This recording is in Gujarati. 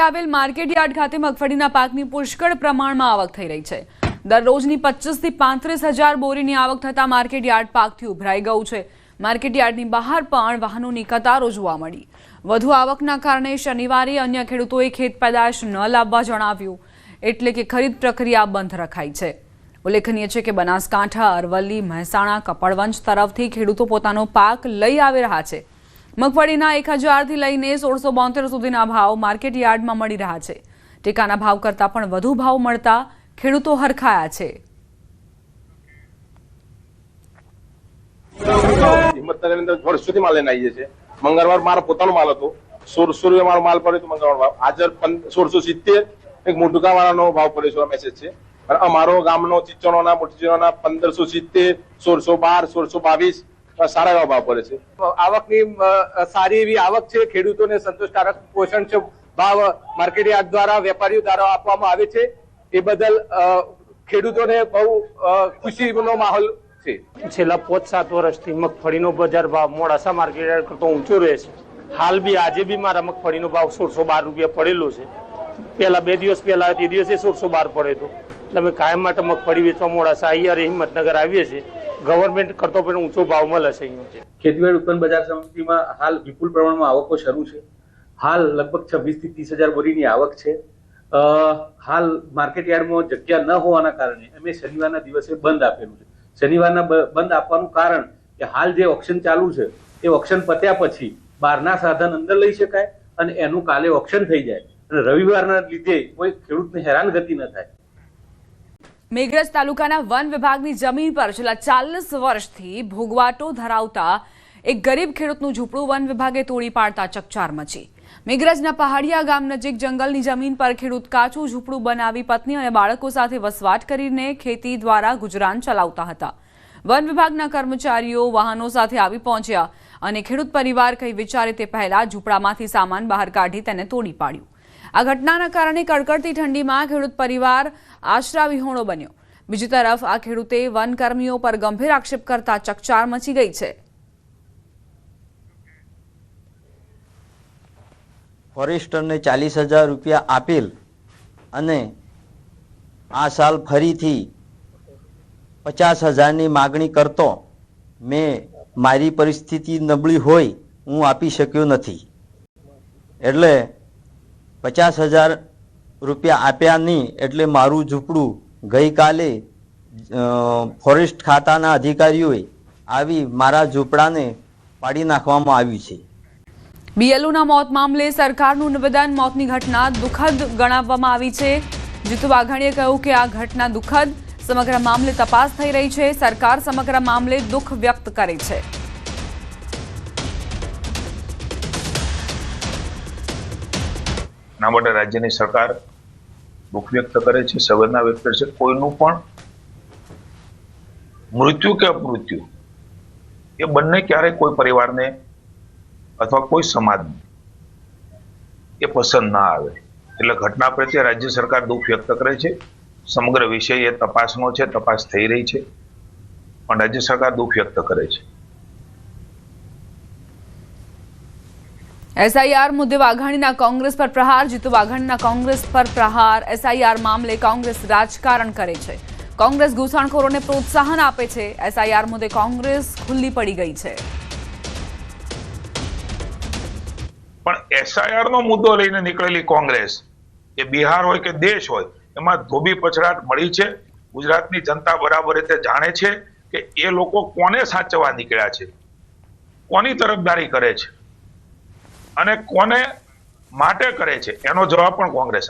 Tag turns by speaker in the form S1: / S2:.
S1: આવેલ માર્કેટ યાર્ડ ખાતે મગફળીના પાકની પુષ્કળ પ્રમાણમાં આવક થઈ રહી છે। દરરોજની 25 થી 35 હજાર બોરીની આવક થતા માર્કેટ યાર્ડ પાકથી ઉભરાઈ ગયું છે। માર્કેટ યાર્ડની બહાર પણ વાહનોની કતારો જોવા મળી। વધુ આવકના કારણે શનિવારે અન્ય ખેડૂતોએ ખેત પેદાશ ન લાવવા જણાવ્યું, એટલે કે ખરીદ પ્રક્રિયા બંધ રખાઈ છે। ઉલ્લેખનીય છે કે બનાસકાંઠા, અરવલ્લી, મહેસાણા, કપડવંજ તરફથી ખેડૂતો પોતાનો પાક લઈ આવી રહ્યા છે। મગફળીના 1000 થી લઈને 1672 સુધીના ભાવ માર્કેટ યાર્ડમાં મળી રહ્યા છે। ટેકાના ભાવ કરતાં પણ વધુ ભાવ મળતા ખેડૂતો હરખાયા છે।
S2: હિંમતનગરની અંદર વર્ષોથી માલ લઈને આવીએ છીએ। મંગળવાર મારો પોતાનો માલ હતો, 1600 મારો માલ પડ્યો તો મંગળવાર ભાવ આજે 1670 એક મોટુકાવાળાનો ભાવ પડ્યો છે। મેસેજ છે અને અમારો ગામનો ચીચણોના મોટીચીનોના 1570 1612 1622 સારા એવા ભાવ પડે છે।
S3: આવકની સારી એવી આવક છે, ખેડૂતોને સંતોષકારક પોષણ છે ભાવ માર્કેટ યાર્ડ દ્વારા વેપારીઓ દ્વારા આપવામાં આવે છે। એ બદલ ખેડૂતોને બહુ ખુશીનો માહોલ છે।
S4: છેલ્લા 5-7 વર્ષથી મગફળીનો બજાર ભાવ મોડાસા માર્કેટ યાર્ડ કરતો ઊંચો રહે છે। હાલ બી આજે બી મારા મગફળીનો ભાવ 1612 રૂપિયા પડેલો છે। પહેલા 2 દિવસ પહેલા તે દિવસે 1612 પડ્યો હતો, એટલે અમે કાયમ માટે મગફળી વેચવા મોડાસા અહીંયા હિંમતનગર આવીએ છીએ। ગવર્મેન્ટ કરતો પણ ઊંચો ભાવ મળે છે। અહીંયા
S5: ખેતીવાડી ઉત્પન્ન બજાર સમિતિમાં હાલ વિપુલ પ્રમાણમાં આવકો શરૂ છે। હાલ લગભગ 26 થી 30 હજાર બોરીની આવક છે। હાલ માર્કેટ યાર્ડમાં જગ્યા ન હોવાના કારણે અમે શનિવારના દિવસે બંધ આપેલું છે। શનિવારના બંધ આપવાનું કારણ કે હાલ જે ઓક્શન ચાલુ છે એ ઓક્શન પત્યા પછી બહારના સાધન અંદર લઈ શકાય અને એનું કાલે ઓક્શન થઈ જાય અને રવિવારના લીધે કોઈ ખેડૂતને હેરાનગતિ ન થાય।
S1: મેઘરજ તાલુકાના વન વિભાગની જમીન પર છેલ્લા 40 વર્ષથી ભોગવાટો ધરાવતા એક ગરીબ ખેડૂતનું ઝૂંપડું વન વિભાગે તોડી પાડતા ચકચાર મચી। મેઘરજના પહાડિયા ગામ નજીક જંગલની જમીન પર ખેડૂત કાચું ઝૂંપડું બનાવી પત્ની અને બાળકો સાથે વસવાટ કરીને ખેતી દ્વારા ગુજરાન ચલાવતા હતા। વન વિભાગના કર્મચારીઓ વાહનો સાથે આવી પહોંચ્યા અને ખેડૂત પરિવાર કંઈ વિચારે તે પહેલા ઝૂંપડામાંથી સામાન બહાર કાઢી તેને તોડી પાડ્યું। આ ઘટનાના કારણે કડકડતી ઠંડીમાં ખેડૂત પરિવાર આશરા વિહોણો બન્યો। બીજી તરફ આ ખેડૂતે વનકર્મીઓ પર ગંભીર આક્ષેપ કરતા ચકચાર મચી ગઈ છે।
S6: ફોરેસ્ટરને 40,000 રૂપિયા આપેલ અને આ સાલ ફરીથી 50,000ની માગણી કરતો મેં મારી પરિસ્થિતિ નબળી હોય હું આપી શક્યો નથી, એટલે 50,000 રૂપિયા આપ્યા નહીં એટલે મારું ઝૂંપડું ગઈકાલે ફોરેસ્ટ ખાતાના અધિકારીઓએ આવી મારા ઝૂંપડાને પાડી નાખવામાં આવ્યું છે।
S1: બીએલઓના મોત મામલે સરકારનું નિવેદન। મોતની ઘટના દુઃખદ ગણાવવામાં આવી છે। જીતુ વાઘાણીએ કહ્યું કે આ ઘટના દુઃખદ, સમગ્ર મામલે તપાસ થઈ રહી છે। સરકાર સમગ્ર મામલે દુઃખ વ્યક્ત કરે છે।
S7: ના માટે રાજ્યની સરકાર દુઃખ વ્યક્ત કરે છે, સંવેદના વ્યક્ત કરે છે। કોઈનું પણ મૃત્યુ કે અપમૃત્યુ એ બંને ક્યારેય કોઈ પરિવારને અથવા કોઈ સમાજને એ પસંદ ના આવે, એટલે ઘટના પ્રત્યે રાજ્ય સરકાર દુઃખ વ્યક્ત કરે છે। સમગ્ર વિષય એ તપાસનો છે, તપાસ થઈ રહી છે, પણ રાજ્ય સરકાર દુઃખ વ્યક્ત કરે છે।
S1: એસઆઈઆર મુદ્દે વાઘાણીના કોંગ્રેસ પર પ્રહાર। જીતુ વાઘાણીના કોંગ્રેસ પર પ્રહાર। એસઆઈઆર મામલે કોંગ્રેસ રાજકારણ કરે છે, કોંગ્રેસ ઘૂસણખોરોને પ્રોત્સાહન આપે છે। એસઆઈઆર મુદ્દે કોંગ્રેસ ખુલ્લી પડી ગઈ છે।
S7: પણ એસઆઈઆર નો મુદ્દો લઈને નીકળેલી કોંગ્રેસ, એ બિહાર હોય કે દેશ હોય, એમાં ધોબી પછડાટ મળી છે। ગુજરાતની જનતા બરાબર રીતે જાણે છે કે એ લોકો કોને સાચવવા નીકળ્યા છે, કોની તરફદારી કરે છે અને કોને માટે કરે છે, એનો જવાબ પણ કોંગ્રેસ